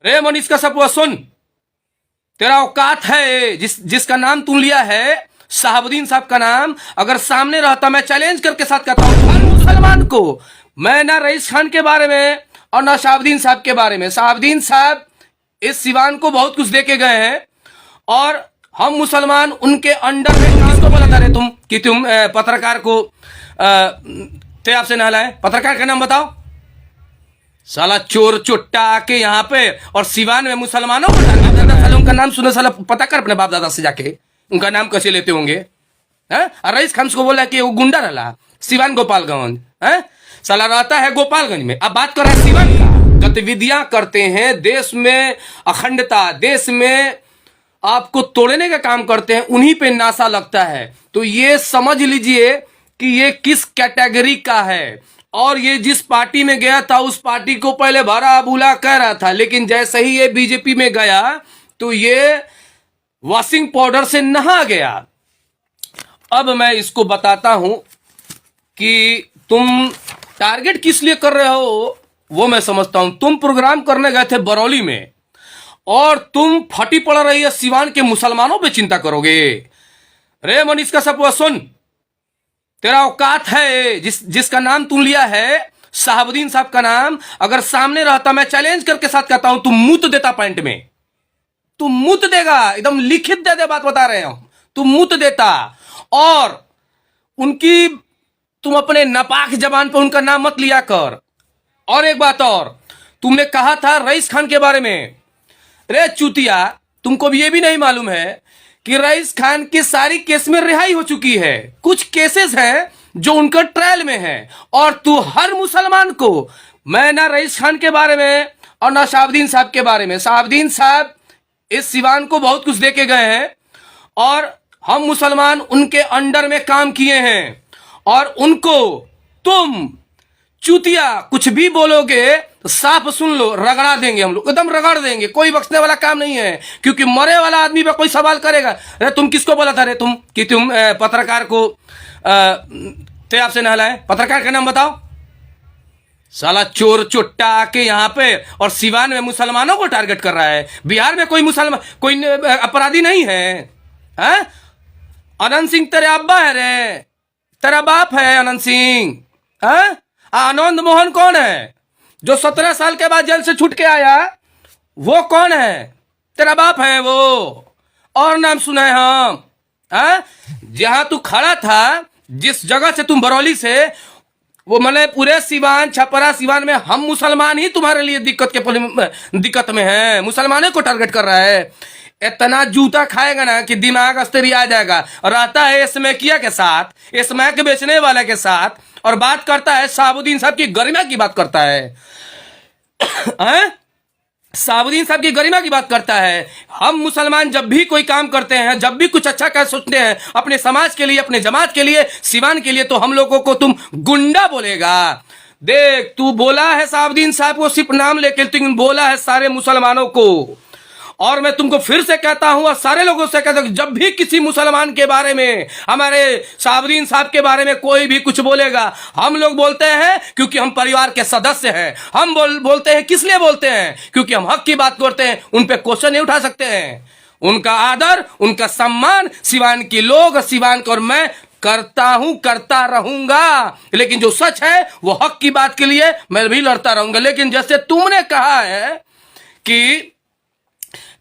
रे मनीष का सपुआ सुन, तेरा औकात है जिसका नाम तू लिया है शहाबुद्दीन साहब का नाम, अगर सामने रहता मैं चैलेंज करके साथ कहता हूं हर मुसलमान को। मैं ना रईस खान के बारे में और ना शहाबुद्दीन साहब के बारे में। शहाबुद्दीन साहब इस सिवान को बहुत कुछ देके गए हैं और हम मुसलमान उनके अंडर में। किसको बोला था रे तुम कि तुम पत्रकार को ते आपसे नहलाए? पत्रकार का नाम बताओ। साला चोर चुट्टा आके यहाँ पे और सिवान में मुसलमानों को साला उनका नाम सुने, साला पता कर अपने बाप दादा से जाके उनका नाम कैसे लेते होंगे। और रईस खान को बोला कि वो गुंडा रहा सिवान गोपालगंज है, साला रहता है गोपालगंज में। अब बात कर रहा है सिवान का, गतिविधियां करते हैं देश में, अखंडता देश में आपको तोड़ने का काम करते हैं, उन्हीं पे नासा लगता है। तो ये समझ लीजिए कि ये किस कैटेगरी का है। और ये जिस पार्टी में गया था उस पार्टी को पहले भरा बुला कह रहा था, लेकिन जैसे ही ये बीजेपी में गया तो ये वॉशिंग पाउडर से नहा गया। अब मैं इसको बताता हूं कि तुम टारगेट किस लिए कर रहे हो वो मैं समझता हूं। तुम प्रोग्राम करने गए थे बरौली में और तुम फटी पड़ रही है सिवान के मुसलमानों पे चिंता करोगे। रे मनीष का सपुआ सुन, तेरा औकात है जिसका नाम तू लिया है शहाबुद्दीन साहब का नाम, अगर सामने रहता मैं चैलेंज करके साथ कहता हूं तुम मुत देता पैंट में, तुम मुत देगा, एकदम लिखित दे बात बता रहे हो, तुम मुत देता। और उनकी तुम अपने नापाक जबान पर उनका नाम मत लिया कर। और एक बात और, तुमने कहा था रईस खान के बारे में, रे चूतिया तुमको भी ये भी नहीं मालूम है कि रईस खान की सारी केस में रिहाई हो चुकी है। कुछ केसेस हैं जो उनका ट्रायल में है और तू हर मुसलमान को, मैं ना रईस खान के बारे में और ना शहाबुद्दीन साहब के बारे में। शहाबुद्दीन साहब इस सिवान को बहुत कुछ देके गए हैं और हम मुसलमान उनके अंडर में काम किए हैं। और उनको तुम चूतिया कुछ भी बोलोगे तो साफ सुन लो, रगड़ा देंगे हम लोग, एकदम रगड़ देंगे, कोई बख्शने वाला काम नहीं है, क्योंकि मरे वाला आदमी पे कोई सवाल करेगा। अरे तुम किसको बोला था रे तुम कि तुम पत्रकार को ते आपसे नहलाए? पत्रकार का नाम बताओ। साला चोर चुट्टा आके यहाँ पे और सिवान में मुसलमानों को टारगेट कर रहा है। बिहार में कोई मुसलमान कोई अपराधी नहीं है? अनंत सिंह तेरे अब्बा है रे, तेरा बाप है अनंत सिंह। आनंद मोहन कौन है जो 17 साल के बाद जेल से छूट के आया? वो कौन है? तेरा बाप है वो। और नाम सुना है हम? जहां तू खड़ा था, जिस जगह से तुम बरौली से, वो मैंने पूरे सिवान छपरा सिवान में हम मुसलमान ही तुम्हारे लिए दिक्कत में है, मुसलमानों को टारगेट कर रहा है। इतना जूता खाएगा ना कि दिमाग अस्तेरी आ जाएगा। रहता है स्मैकिया के साथ, स्मैक बेचने वाले के साथ, और बात करता है शहाबुद्दीन साहब की गरिमा की बात करता है। शहाबुद्दीन साहब की गरिमा की बात करता है। हम मुसलमान जब भी कोई काम करते हैं, जब भी कुछ अच्छा कर सोचते हैं अपने समाज के लिए, अपने जमात के लिए, सिवान के लिए, तो हम लोगों को तुम गुंडा बोलेगा। देख, तू बोला है शहाबुद्दीन साहब को सिर्फ नाम लेकर, लेकिन बोला है सारे मुसलमानों को। और मैं तुमको फिर से कहता हूं और सारे लोगों से कहता हूं, जब भी किसी मुसलमान के बारे में, हमारे शहाबुद्दीन साहब के बारे में कोई भी कुछ बोलेगा, हम लोग बोलते हैं क्योंकि हम परिवार के सदस्य हैं। हम बोलते हैं, किस लिए बोलते हैं? क्योंकि हम हक की बात करते हैं, उन पे क्वेश्चन नहीं उठा सकते हैं। उनका आदर, उनका सम्मान सिवान के लोग, सिवान को और मैं करता हूं, करता रहूंगा। लेकिन जो सच है वो हक की बात के लिए मैं भी लड़ता रहूंगा। लेकिन जैसे तुमने कहा है कि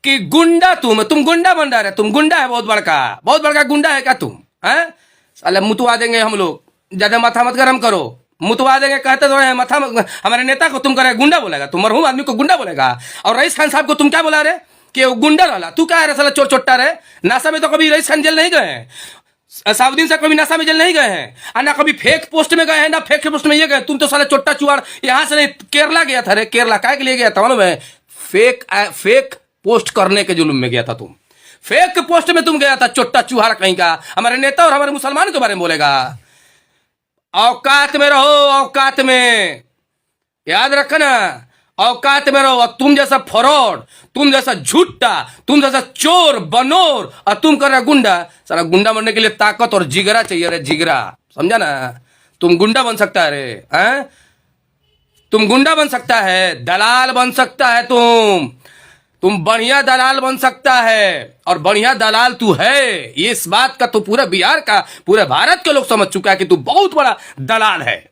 गुंडा तुम गुंडा बन रहे, तुम गुंडा है, बहुत बड़का गुंडा है क्या तुम? साले मुतवा देंगे हम लोग, ज्यादा माथा मत गरम करो, मुतवा देंगे कहते तो है। माथा हमारे नेता को तुम करे गुंडा बोलेगा, तुम मरहूम आदमी को गुंडा बोलेगा। और रईस खान साहब को तुम क्या बोला रे कि वो गुंडा वाला? तू क्या है साला चोर चोट्टा रे? नासा में तो कभी रईस खान जेल नहीं गए हैं, शहाबुद्दीन साहब कभी नासा में जेल नहीं गए हैं, ना कभी फेक पोस्ट में गए हैं, ना फेक पोस्ट में ये गए। तुम तो साला चोट्टा चुआड़ यहां से नहीं, केरला गया था रे। केरला काय के लिए गया था मालूम है? फेक पोस्ट करने के जुलूम में गया था तुम। फेक पोस्ट में तुम गया था, चोट्टा चूहार कहीं का। हमारे नेता और हमारे मुसलमानों के बारे में बोलेगा। औकात में रहो, औकात में, याद रखना, औकात में रहो। और तुम जैसा फ्रॉड, तुम जैसा झूठा, तुम जैसा चोर बनोर, और तुम कर रहा गुंडा। सारा गुंडा बनने के लिए ताकत और जिगरा चाहिए रे, जिगरा, समझा ना? तुम गुंडा बन सकता है रे? तुम गुंडा बन सकता है, दलाल बन सकता है, तुम बढ़िया दलाल बन सकता है, और बढ़िया दलाल तू है। ये इस बात का तो पूरा बिहार का, पूरे भारत के लोग समझ चुका है कि तू बहुत बड़ा दलाल है।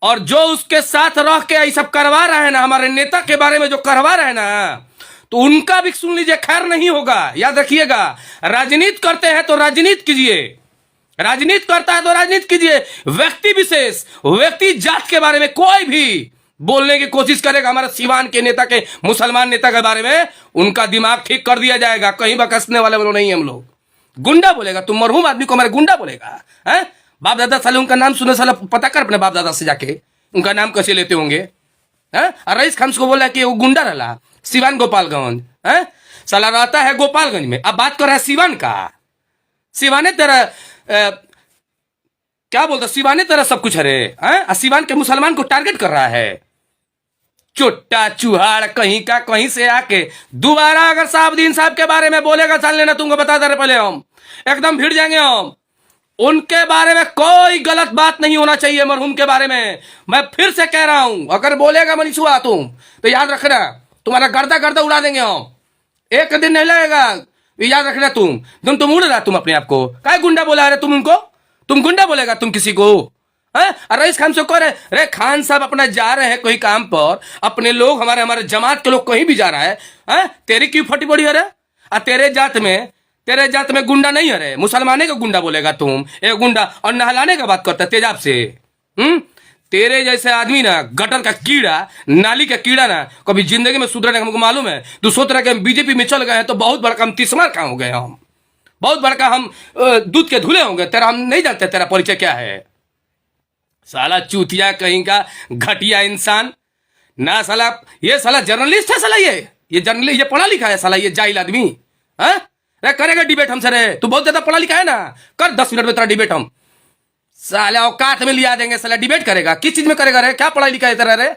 और जो उसके साथ रह के ये सब करवा रहे हैं ना, हमारे नेता के बारे में जो करवा रहे हैं ना, तो उनका भी सुन लीजिए, खैर नहीं होगा। याद रखिएगा, राजनीति करते हैं तो राजनीति कीजिए, राजनीति करता है तो राजनीति कीजिए। व्यक्ति विशेष, व्यक्ति जात के बारे में कोई भी बोलने की कोशिश करेगा हमारे सिवान के नेता के, मुसलमान नेता के बारे में, उनका दिमाग ठीक कर दिया जाएगा। कहीं बकसने वाले वालों नहीं हम लोग। गुंडा बोलेगा, तुम मरहूम आदमी को हमारे गुंडा बोलेगा है? बाप दादा साले उनका नाम सुने, साला पता कर अपने बाप दादा से जाके उनका नाम कैसे लेते होंगे। और रईस खान को बोला कि वो गुंडा रहा, सिवान गोपालगंज है, साला रहता है गोपालगंज में। अब बात कर रहा है सिवान का, सिवाने तेरा क्या बोलता, सिवाने तेरा सब कुछ है, सिवान के मुसलमान को टारगेट कर रहा है। चुट्टा चुहाड़ कहीं का, कहीं से आके दोबारा अगर साहबुद्दीन साहब के बारे में बोलेगा, जान लेना तुमको बता दे रहे, पहले हम एकदम भिड़ जाएंगे। हम उनके बारे में कोई गलत बात नहीं होना चाहिए, मरहूम के बारे में। मैं फिर से कह रहा हूं, अगर बोलेगा मनीषुआ तुम, तो याद रखना तुम्हारा गर्दा गर्दा उड़ा देंगे हम। एक दिन नहीं लगेगा, याद रखना। तुम उड़ रहा, तुम अपने आप को क्या गुंडा बोला रहे तुम उनको? तुम गुंडा बोलेगा तुम किसी को? रईस खान से कह रहे, रे खान साहब अपना जा रहे हैं कोई काम पर, अपने लोग, हमारे जमात के लोग कहीं भी जा रहा है, तेरी क्यों फटी पड़ी है रे? तेरे जात में गुंडा नहीं है रे, मुसलमाने का गुंडा बोलेगा तुम? एक गुंडा और नहलाने का बात करता है तेजाब से। तेरे जैसे आदमी ना, गटर का कीड़ा, नाली का कीड़ा ना, कभी जिंदगी में सुधरने का हमको मालूम है। तू सोच रहा कि हम बीजेपी में चल गए हैं तो बहुत बड़का हम तिस्मार का हो गए, हम बहुत बड़का हम दूध के धुले होंगे। तेरा हम नहीं जानते तेरा परिचय क्या है। साला चूतिया कहीं का, घटिया इंसान ना साला। ये साला जर्नलिस्ट है साला, ये जर्नलिस्ट, ये पढ़ा लिखा है साला, ये जाहिल आदमी है। करेगा डिबेट हमसे रे? तू बहुत ज्यादा पढ़ा लिखा है ना, कर 10 मिनट में तेरा डिबेट हम साले औकात में लिया देंगे। साला डिबेट करेगा, किस चीज में करेगा रे? क्या पढ़ा लिखा है तेरा रे?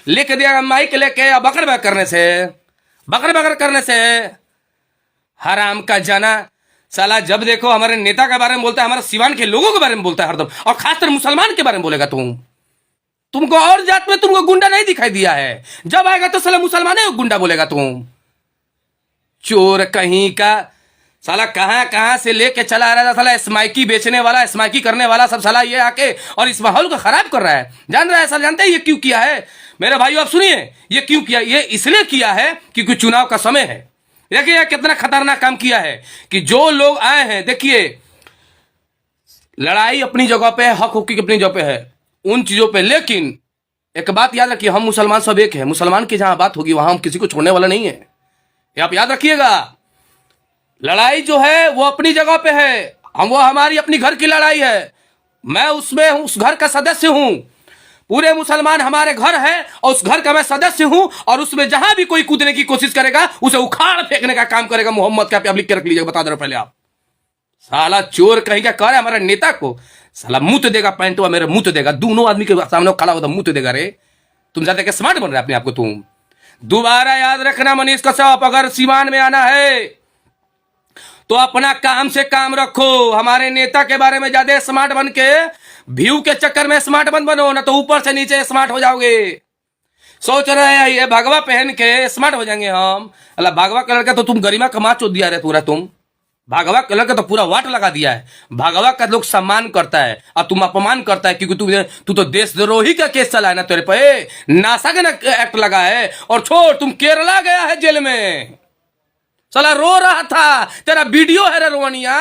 लेके दिया माइक लेके बकर बकर करने से हराम का जना। साला जब देखो हमारे नेता के बारे में बोलता है, हमारे सिवान के लोगों के बारे में बोलता है हरदम, और खासकर मुसलमान के बारे में बोलेगा तुमको और जात में तुमको गुंडा नहीं दिखाई दिया है। जब आएगा तो साला मुसलमान है गुंडा बोलेगा तुम। चोर कहीं का साला, कहां से लेके चला रहा था साला, स्माइकी बेचने वाला, स्माइकी करने वाला सब साला ये आके और इस माहौल को खराब कर रहा है। जान रहा है साला, जानते हैं ये क्यों किया है मेरे भाइयों? आप सुनिए, ये क्यों किया? ये इसलिए किया है क्योंकि चुनाव का समय है। देखिए कितना खतरनाक काम किया है कि जो लोग आए हैं, देखिए लड़ाई अपनी जगह पे है, हक हुक्की अपनी जगह पे है, उन चीजों पे। लेकिन एक बात याद रखिए, हम मुसलमान सब एक है। मुसलमान की जहां बात होगी वहां हम किसी को छोड़ने वाला नहीं है, ये आप याद रखिएगा। लड़ाई जो है वो अपनी जगह पे है, वो हमारी अपनी घर की लड़ाई है। मैं उसमें उस घर का सदस्य हूं, पूरे मुसलमान हमारे घर है और उस घर का मैं सदस्य हूं। और उसमें जहां भी कोई कूदने की कोशिश करेगा उसे उखाड़ फेंकने का काम करेगा मोहम्मद का। आप लिख के रख लीजिएगा, बता दे रहे पहले आप। साला चोर कहीं का कह रहे हमारे नेता को, साला मुंह देगा, पैंटवा मेरे मुंह देगा, दोनों आदमी के सामने खड़ा होता मुंह देगा रे। तुम ज्यादा के स्मार्ट बन रहे अपने आपको तुम। दोबारा याद रखना मनीष कश्यप, अगर सीवान में आना है तो अपना काम से काम रखो। हमारे नेता के बारे में ज्यादा स्मार्ट बन के व्यू के चक्कर में स्मार्ट बन बनो ना, तो ऊपर से नीचे स्मार्ट हो जाओगे। सोच रहे हैं ये भगवा पहन के स्मार्ट हो जाएंगे हम? अल्लाह, भगवा कलर का तो तुम गरिमा कमा चो दिया रे पूरा। तुम भगवा कलर का तो पूरा वाट लगा दिया है। भगवा का लोग सम्मान करता है और तुम अपमान करता है, क्योंकि तू तो देशद्रोही का केस चला है ना तेरे पे, नासा का ना एक्ट लगा है। और छोड़, तुम केरला गया है जेल में, साला रो रहा था, तेरा वीडियो है रे रोवनिया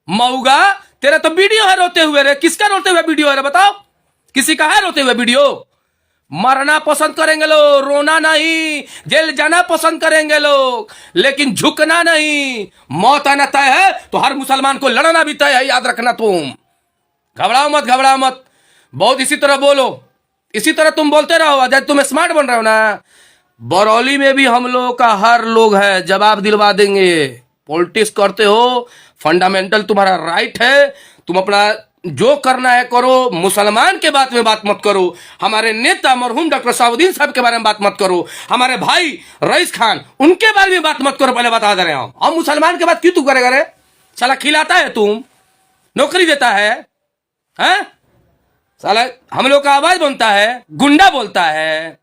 मऊगा, तेरा तो वीडियो है रोते हुए रे। किसका रोते हुए वीडियो है रे बताओ? किसी का है रोते हुए वीडियो? मरना पसंद करेंगे लोग, रोना नहीं। जेल जाना पसंद करेंगे लोग, लेकिन झुकना नहीं। मौत आना तय है तो हर मुसलमान को लड़ना भी तय है, याद रखना तुम। घबराओ मत। बहुत इसी तरह बोलो, इसी तरह तुम बोलते रहो, जब तुम स्मार्ट बन रहे हो ना। बरौली में भी हम लोगों का हर लोग है, जवाब दिलवा देंगे। पॉलिटिक्स करते हो, फंडामेंटल तुम्हारा राइट है, तुम अपना जो करना है करो। मुसलमान के बात में बात मत करो, हमारे नेता मरहूम डॉक्टर साहबुद्दीन साहब के बारे में बात मत करो, हमारे भाई रईस खान उनके बारे में बात मत करो। पहले बता दे रहे हो, हम मुसलमान के बात क्यों तू करेगा रे? साला खिलाता है तुम, नौकरी देता है, हैं? साला हम लोग का आवाज बनता है, गुंडा बोलता है,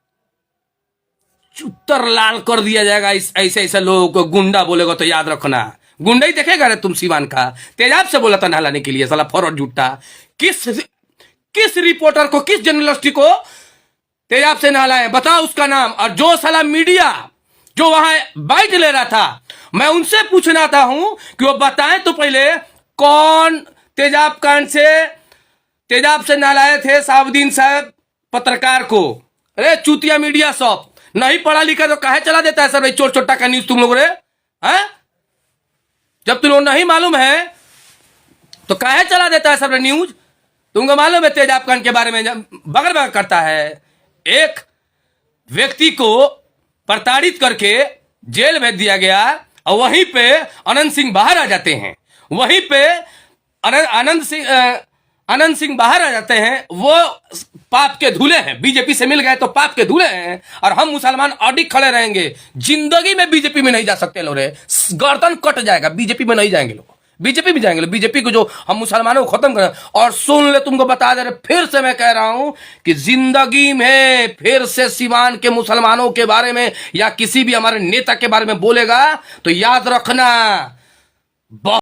चुत्तर लाल कर दिया जाएगा। ऐसे ऐसे लोगों को गुंडा बोलेगा तो याद रखना, गुंडा ही देखेगा रे तुम सिवान का। तेजाब से बोला था नहलाने के लिए, साला फौरन झूठा। किस रिपोर्टर को, किस जर्नलिस्ट को तेजाब से नहलाए बताओ उसका नाम। और जो साला मीडिया जो वहां बाइट ले रहा था, मैं उनसे पूछना चाहता हूं कि वो बताएं तो पहले कौन तेजाब कांड से, तेजाब से नहलाए थे शहाबुद्दीन साहब पत्रकार को। अरे चूतिया मीडिया सब नहीं पढ़ा लिखा तो काहे चला देता है सर चोट चोटा का न्यूज तुम लोग रे हैं? जब तुम लोग नहीं मालूम है तो काहे चला देता है सब न्यूज? तुमको मालूम है तेजाब कांड के बारे में बगल बगल करता है। एक व्यक्ति को प्रताड़ित करके जेल भेज दिया गया और वहीं पे अनंत सिंह बाहर आ जाते हैं। वहीं पे अनंत सिंह बाहर आ जाते हैं। वो पाप के धूले हैं, बीजेपी से मिल गए तो पाप के धूले हैं। और हम मुसलमान अडिग खड़े रहेंगे, जिंदगी में बीजेपी में नहीं जा सकते लोग रे, गर्दन कट जाएगा, बीजेपी में नहीं जाएंगे लोग, बीजेपी में जाएंगे लोग। बीजेपी को जो हम मुसलमानों को खत्म करें। और सुन ले, तुमको बता दे रहे, फिर से मैं कह रहा हूं कि जिंदगी में फिर से सिवान के मुसलमानों के बारे में या किसी भी हमारे नेता के बारे में बोलेगा तो याद रखना